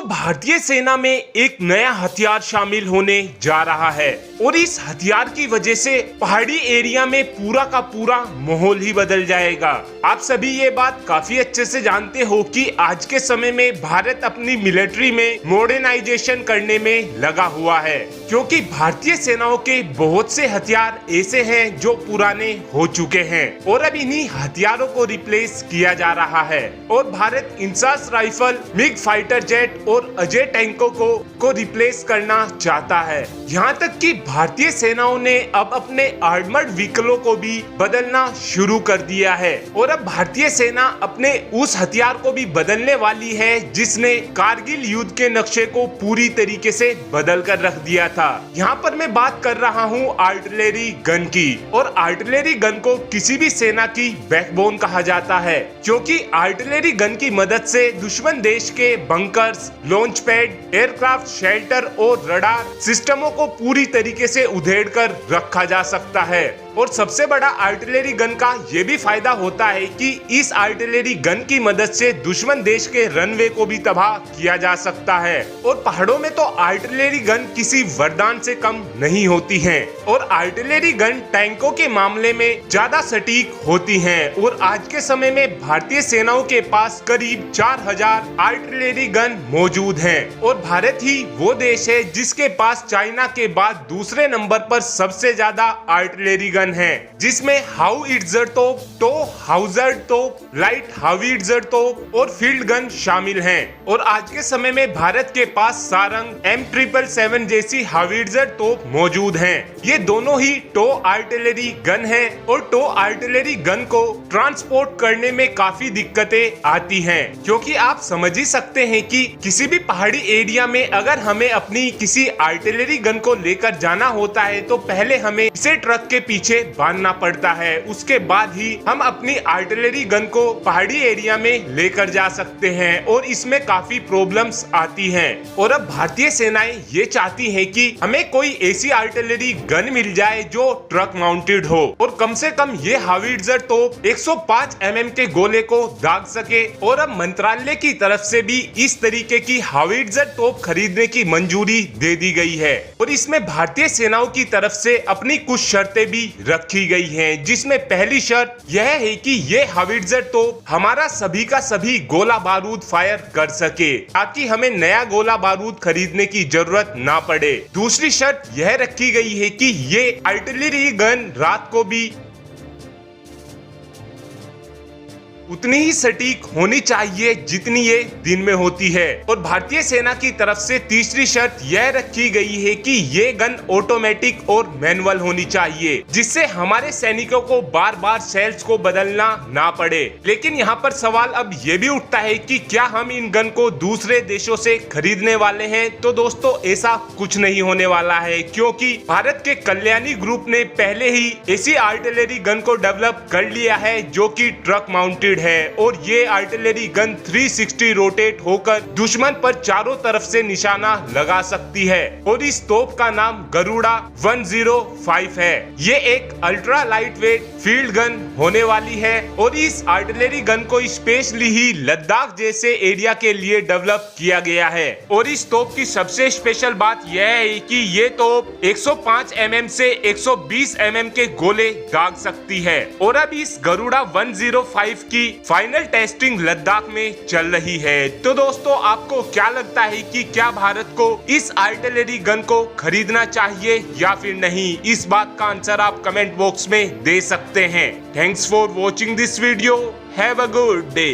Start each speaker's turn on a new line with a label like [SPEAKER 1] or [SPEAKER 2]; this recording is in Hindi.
[SPEAKER 1] भारतीय सेना में एक नया हथियार शामिल होने जा रहा है और इस हथियार की वजह से पहाड़ी एरिया में पूरा का पूरा माहौल ही बदल जाएगा। आप सभी ये बात काफी अच्छे से जानते हो कि आज के समय में भारत अपनी मिलिट्री में मॉडर्नाइजेशन करने में लगा हुआ है, क्योंकि भारतीय सेनाओं के बहुत से हथियार ऐसे हैं जो पुराने हो चुके हैं और अब इन्हीं हथियारों को रिप्लेस किया जा रहा है। और Bharat INSAS rifle, MiG fighter jet और अजय टैंकों को रिप्लेस करना चाहता है। यहाँ तक कि भारतीय सेनाओं ने अब अपने आर्मर्ड व्हीकलों को भी बदलना शुरू कर दिया है और अब भारतीय सेना अपने उस हथियार को भी बदलने वाली है जिसने कारगिल युद्ध के नक्शे को पूरी तरीके से बदल कर रख दिया था। यहाँ पर मैं बात कर रहा हूँ आर्टिलरी गन की, और आर्टिलरी गन को किसी भी सेना की बैकबोन कहा जाता है, क्योंकि आर्टिलरी गन की मदद से दुश्मन देश के bunkers, launch pad, aircraft shelter और रडार सिस्टमों को पूरी तरीके से उधेड़ कर रखा जा सकता है। और सबसे बड़ा आर्टिलरी गन का ये भी फायदा होता है कि इस आर्टिलरी गन की मदद से दुश्मन देश के रनवे को भी तबाह किया जा सकता है। और पहाड़ों में तो आर्टिलरी गन किसी वरदान से कम नहीं होती हैं और आर्टिलरी गन टैंकों के मामले में ज्यादा सटीक होती हैं। और आज के समय में भारतीय सेनाओं के पास करीब 4000 आर्टिलरी गन मौजूद हैं और भारत ही वो देश है जिसके पास चाइना के बाद दूसरे नंबर पर सबसे ज्यादा आर्टिलरी गन है, जिसमें हाउइट्जर तोप, टो हाउजर तोप, लाइट हाउइट्जर तोप और फील्ड गन शामिल हैं। और आज के समय में भारत के पास सारंग, M777 जैसी हाउइट्जर तोप मौजूद हैं। ये दोनों ही टो आर्टिलरी गन हैं और टो आर्टिलरी गन को ट्रांसपोर्ट करने में काफी दिक्कतें आती हैं, क्योंकि आप समझ ही सकते हैं कि किसी भी पहाड़ी एरिया में अगर हमें अपनी किसी आर्टिलरी गन को लेकर जाना होता है तो पहले हमें इसे ट्रक के पीछे बांधना पड़ता है, उसके बाद ही हम अपनी आर्टिलरी गन को पहाड़ी एरिया में लेकर जा सकते हैं और इसमें काफी प्रॉब्लम्स आती हैं। और अब भारतीय सेनाएं ये चाहती हैं कि हमें कोई ऐसी आर्टिलरी गन मिल जाए जो ट्रक माउंटेड हो और कम से कम ये हाउइट्जर तोप 105 mm के गोले को दाग सके। और अब मंत्रालय की तरफ से भी इस तरीके की हाउइट्जर तोप खरीदने की मंजूरी दे दी गई है और इसमें भारतीय सेनाओं की तरफ से अपनी कुछ शर्तें भी रखी गई हैं, जिसमें पहली शर्त यह है कि ये हाउइट्जर तोप हमारा सभी का सभी गोला बारूद फायर कर सके, ताकि हमें नया गोला बारूद खरीदने की जरूरत ना पड़े। दूसरी शर्त यह रखी गई है कि ये आर्टिलरी गन रात को भी उतनी ही सटीक होनी चाहिए जितनी ये दिन में होती है। और भारतीय सेना की तरफ से तीसरी शर्त यह रखी गई है कि ये गन ऑटोमेटिक और मैनुअल होनी चाहिए, जिससे हमारे सैनिकों को बार बार सेल्स को बदलना ना पड़े। लेकिन यहाँ पर सवाल अब ये भी उठता है कि क्या हम इन गन को दूसरे देशों से खरीदने वाले हैं? तो दोस्तों ऐसा कुछ नहीं होने वाला है, क्योंकि भारत के कल्याणी ग्रुप ने पहले ही ऐसी आर्टिलरी गन को डेवलप कर लिया है जो कि ट्रक माउंटेड है और ये आर्टिलरी गन 360 रोटेट होकर दुश्मन पर चारों तरफ से निशाना लगा सकती है। और इस तोप का नाम गरुड़ा 105 है। ये एक ultra light wet field gun होने वाली है और इस आर्टिलरी गन को स्पेशली ही लद्दाख जैसे एरिया के लिए डेवलप किया गया है। और इस तोप की सबसे स्पेशल बात यह है कि ये तोप 105 mm से 120 mm के गोले दाग सकती है। और अब इस गरुड़ा 105 की फाइनल टेस्टिंग लद्दाख में चल रही है। तो दोस्तों आपको क्या लगता है कि क्या भारत को इस आर्टिलरी गन को खरीदना चाहिए या फिर नहीं? इस बात का आंसर आप कमेंट बॉक्स में दे सकते हैं। Thanks for watching this video. Have a good day.